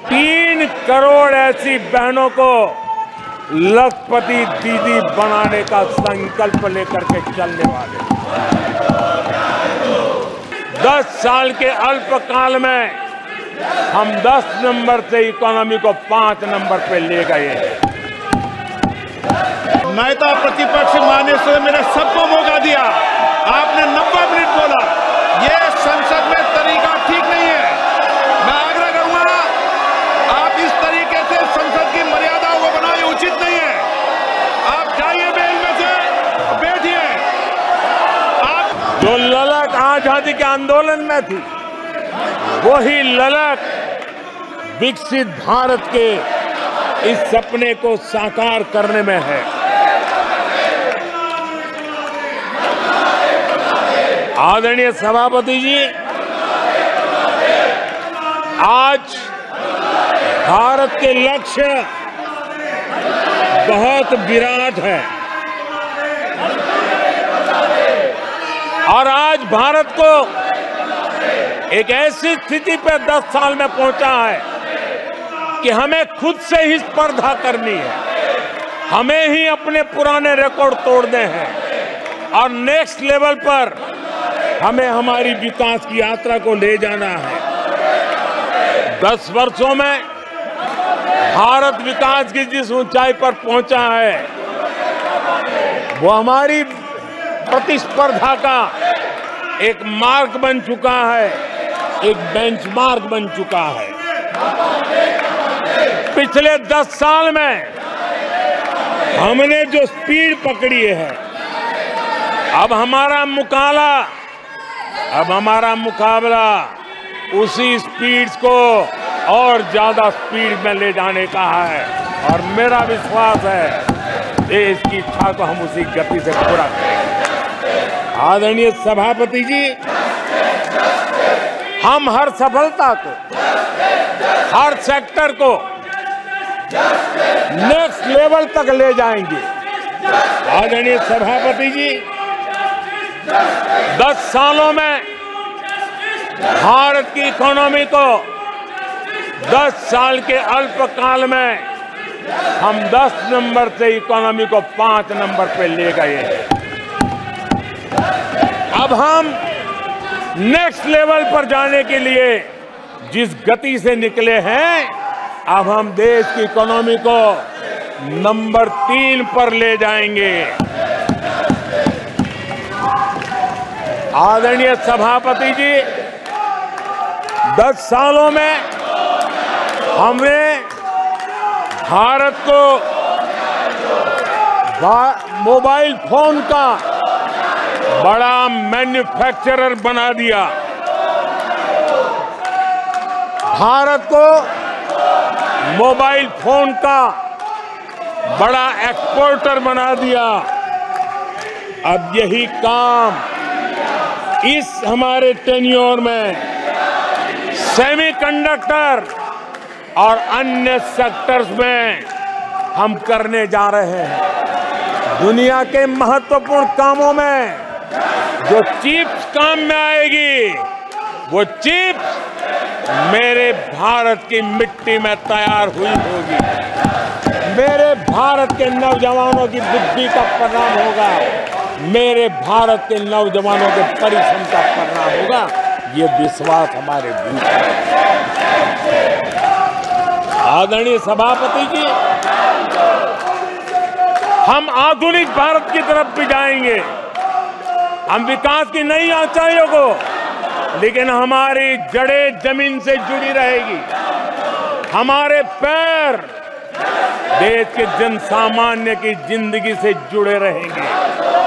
3 करोड़ ऐसी बहनों को लखपति दीदी बनाने का संकल्प लेकर के चलने वाले। 10 साल के अल्पकाल में हम 10 नंबर से इकोनॉमी को 5 नंबर पे ले गए हैं। नेता प्रतिपक्ष माने से मैंने सबको मौका दिया, आपने 90 मिनट बोला, ये संसद में तरीका ठीक नहीं है। मैं आग्रह करूंगा, आप इस तरीके से संसद की मर्यादाओं को बनाए उचित नहीं है। आप जाइए बेल में से, बैठिए। आप जो ललक आजादी के आंदोलन में थी, वही ललक विकसित भारत के इस सपने को साकार करने में है। आदरणीय सभापति जी, आज भारत के लक्ष्य बहुत विराट है और आज भारत को एक ऐसी स्थिति पर 10 साल में पहुंचा है कि हमें खुद से ही स्पर्धा करनी है, हमें ही अपने पुराने रिकॉर्ड तोड़ने हैं और नेक्स्ट लेवल पर हमें हमारी विकास की यात्रा को ले जाना है। 10 वर्षों में भारत विकास की जिस ऊंचाई पर पहुंचा है, वो हमारी प्रतिस्पर्धा का एक मार्ग बन चुका है, एक बेंचमार्क बन चुका है। पिछले 10 साल में हमने जो स्पीड पकड़ी है, अब हमारा मुकाबला उसी स्पीड को और ज्यादा स्पीड में ले जाने का है और मेरा विश्वास है देश की इच्छा को हम उसी गति से पूरा करेंगे। आदरणीय सभापति जी, हम हर सफलता को, हर सेक्टर को नेक्स्ट लेवल तक ले जाएंगे। आदरणीय सभापति जी, 10 सालों में भारत की इकोनॉमी को 10 साल के अल्पकाल में हम 10 नंबर से इकोनॉमी को 5 नंबर पे ले गए हैं। अब हम नेक्स्ट लेवल पर जाने के लिए जिस गति से निकले हैं, अब हम देश की इकोनॉमी को नंबर 3 पर ले जाएंगे। आदरणीय सभापति जी, 10 सालों में हमने भारत को मोबाइल फोन का बड़ा मैन्युफैक्चरर बना दिया, भारत को मोबाइल फोन का बड़ा एक्सपोर्टर बना दिया। अब यही काम इस हमारे टेन्योर में सेमीकंडक्टर और अन्य सेक्टर्स में हम करने जा रहे हैं। दुनिया के महत्वपूर्ण कामों में जो चिप्स काम में आएगी, वो चिप्स मेरे भारत की मिट्टी में तैयार हुई होगी, मेरे भारत के नौजवानों की बुद्धि का परिणाम होगा, मेरे भारत के नौजवानों के परिश्रम का परिणाम होगा। ये विश्वास हमारे भीतर है। आदरणीय सभापति जी, हम आधुनिक भारत की तरफ भी जाएंगे, हम विकास की नई ऊंचाइयों को, लेकिन हमारी जड़ें जमीन से जुड़ी रहेगी, हमारे पैर देश के जन सामान्य की जिंदगी से जुड़े रहेंगे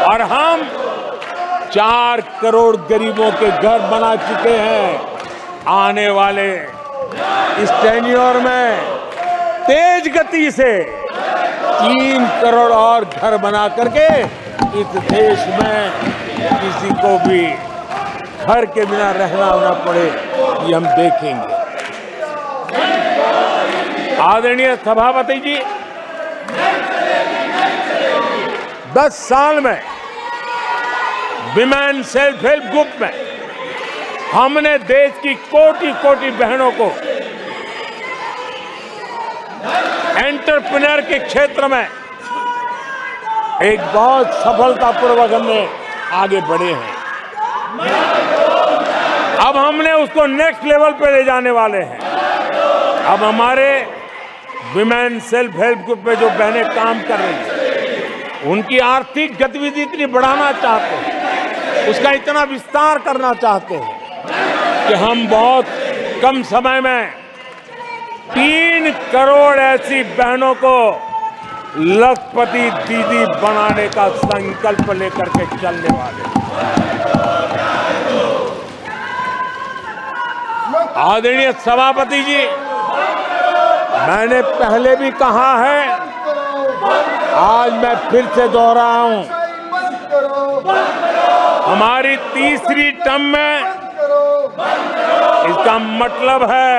और हम 4 करोड़ गरीबों के घर बना चुके हैं। आने वाले इस टेन्योर में तेज गति से 3 करोड़ और घर बना करके इस देश में किसी को भी घर के बिना रहना ना पड़े, ये हम देखेंगे। आदरणीय सभापति जी, 10 साल में विमेन सेल्फ हेल्प ग्रुप में हमने देश की कोटि कोटि बहनों को एंटरप्रेन्योर के क्षेत्र में एक बहुत सफलतापूर्वक हमने आगे बढ़े हैं। अब हमने उसको नेक्स्ट लेवल पे ले जाने वाले हैं। अब हमारे विमेन सेल्फ हेल्प ग्रुप पे जो बहनें काम कर रही हैं, उनकी आर्थिक गतिविधि इतनी बढ़ाना चाहते हैं, उसका इतना विस्तार करना चाहते हैं कि हम बहुत कम समय में 3 करोड़ ऐसी बहनों को लखपति दीदी बनाने का संकल्प लेकर के चलने वाले। आदरणीय सभापति जी, मैंने पहले भी कहा है, आज मैं फिर से दोहराया हूं, हमारी तीसरी टर्म में इसका मतलब है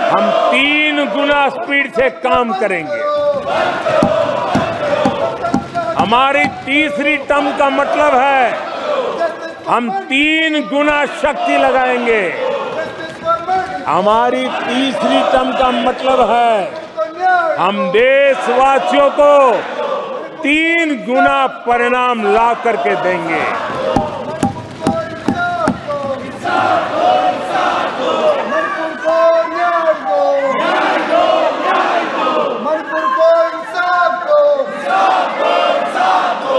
हम 3 गुना स्पीड से काम करेंगे। हमारी तीसरी टर्म का मतलब है हम 3 गुना शक्ति लगाएंगे। हमारी तीसरी टर्म का मतलब है हम देशवासियों को 3 गुना परिणाम ला करके देंगे।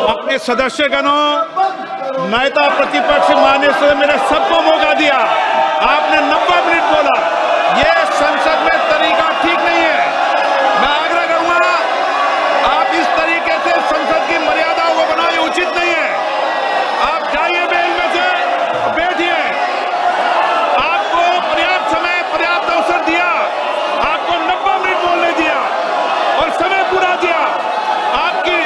अपने सदस्यगणों, नेता प्रतिपक्ष माननीय सदस्य, मैंने सबको मौका दिया। आपने 90 मिनट बोला, ये संसद में तरीका ठीक नहीं है। मैं आग्रह करूंगा, आप इस तरीके से संसद की मर्यादाओं को बनाए, उचित नहीं है। आप जाइए बेल में से, बैठिए। आपको पर्याप्त समय, पर्याप्त अवसर दिया, आपको 90 मिनट बोलने दिया और समय पूरा दिया। आपकी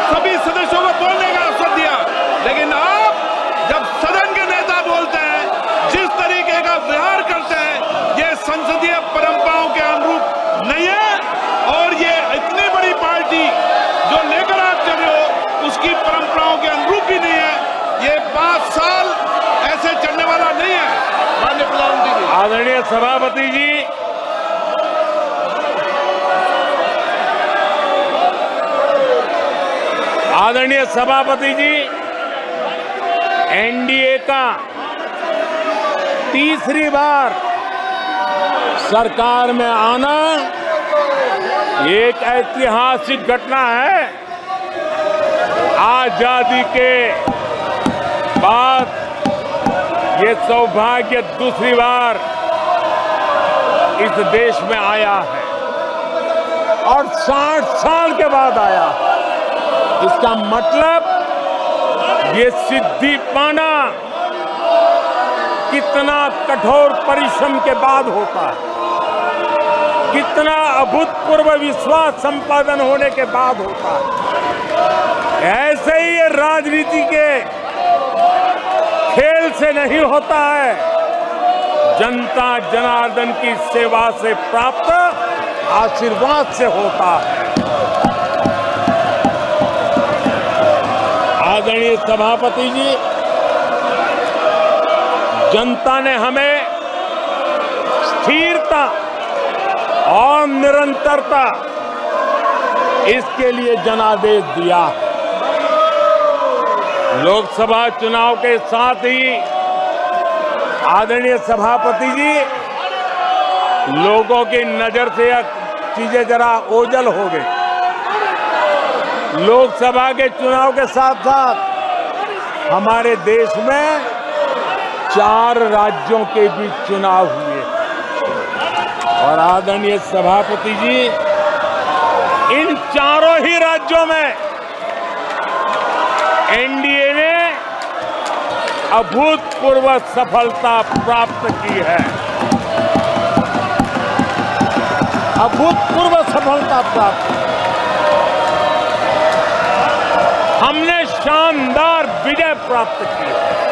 सभी सदस्यों को बोलने का अवसर दिया, लेकिन आप जब सदन के नेता बोलते हैं, जिस तरीके का व्यवहार करते हैं, ये संसदीय परंपराओं के अनुरूप नहीं है। और ये इतनी बड़ी पार्टी जो लेकर आप चल रहे हो, उसकी परंपराओं के अनुरूप भी नहीं है। ये 5 साल ऐसे चलने वाला नहीं है। माननीय प्रधानमंत्री जी। आदरणीय सभापति जी, आदरणीय सभापति जी, एनडीए का तीसरी बार सरकार में आना एक ऐतिहासिक घटना है। आजादी के बाद ये सौभाग्य दूसरी बार इस देश में आया है और 60 साल के बाद आया है। इसका मतलब ये सिद्धि पाना कितना कठोर परिश्रम के बाद होता है, कितना अभूतपूर्व विश्वास संपादन होने के बाद होता है। ऐसे ही ये राजनीति के खेल से नहीं होता है, जनता जनार्दन की सेवा से प्राप्त आशीर्वाद से होता है। आदरणीय सभापति जी, जनता ने हमें स्थिरता और निरंतरता, इसके लिए जनादेश दिया। लोकसभा चुनाव के साथ ही आदरणीय सभापति जी, लोगों की नजर से यह चीजें जरा ओझल हो गई। लोकसभा के चुनाव के साथ साथ हमारे देश में 4 राज्यों के बीच चुनाव हुए और आदरणीय सभापति जी, इन चारों ही राज्यों में एनडीए ने अभूतपूर्व सफलता प्राप्त की है। अभूतपूर्व सफलता प्राप्त, हमने शानदार विजय प्राप्त की है।